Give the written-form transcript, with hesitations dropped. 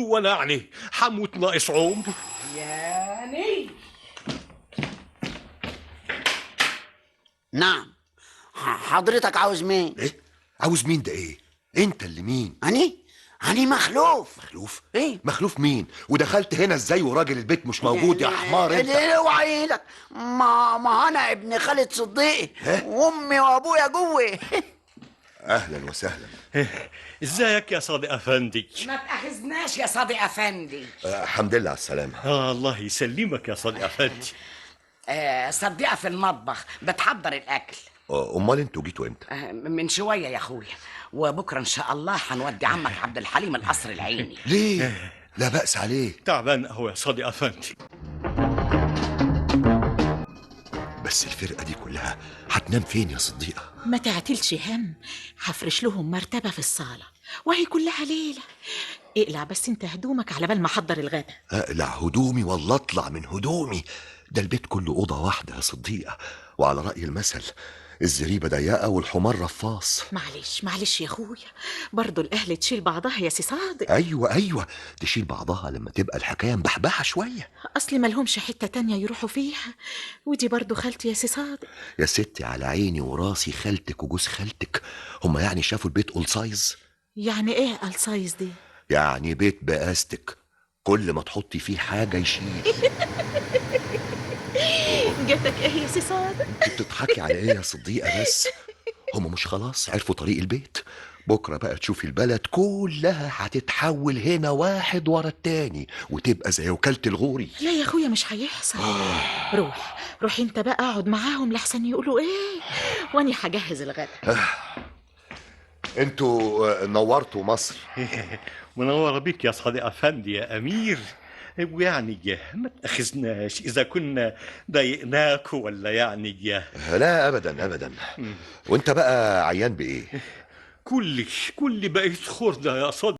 وانا يعني حموت ناقص عمر. يعني نعم. حضرتك عاوز مين؟ ايه عاوز مين ده؟ ايه انت اللي مين؟ أني مخلوف. مخلوف؟ ايه؟ مخلوف مين؟ ودخلت هنا ازاي وراجل البيت مش موجود يا حمار انت؟ اوعى ايدك. ما انا ابن خالد صديقي، وامي وابويا جوه. اهلا وسهلا. ازيك يا صادق افندي؟ ما تأخذناش يا صادق افندي. الحمد لله على السلامه. الله يسلمك يا صادق افندي. صديقة في المطبخ بتحضر الاكل. امال انتوا جيتوا امتى؟ من شوية يا اخويا، وبكرة ان شاء الله هنودي عمك عبد الحليم القصر العيني. ليه؟ لا بأس عليه. تعبان اهو يا صادق افندي. بس الفرقه دي كلها هتنام فين يا صديقه؟ ما تعتلش هم، هفرش لهم مرتبة في الصالة وهي كلها ليلة. اقلع بس انت هدومك على بال ما احضر الغدا. اقلع هدومي ولا اطلع من هدومي؟ ده البيت كله اوضه واحده يا صديقه، وعلى راي المثل الزريبه ضيقه والحمار رفاص. معلش يا اخويا، برضو الاهل تشيل بعضها يا سي صادق. ايوه تشيل بعضها لما تبقى الحكايه مبحبحه شويه. اصل ملهمش حتة تانية يروحوا فيها، ودي برضو خالتي يا سي صادق. يا ستي على عيني وراسي خالتك وجوز خالتك، هما يعني شافوا البيت اول سايز؟ يعني ايه السايز دي؟ يعني بيت بقاستك، كل ما تحطي فيه حاجه يشيل. جاتك ايه يا سي صادق؟ انت بتضحكي على ايه يا صديقه بس؟ هما مش خلاص عرفوا طريق البيت؟ بكره بقى تشوفي البلد كلها هتتحول هنا واحد ورا التاني، وتبقى زي وكالة الغوري. لا يا اخويا مش هيحصل. روح انت بقى اقعد معاهم لحسن يقولوا ايه، واني هجهز الغدا. انتوا نورتوا مصر. منور بيك يا صادق افندي يا امير. ويعني ما تاخذناش اذا كنا ضايقناك ولا يعني. لا ابدا. وانت بقى عيان بايه؟ كل بقيت خردة يا صادق.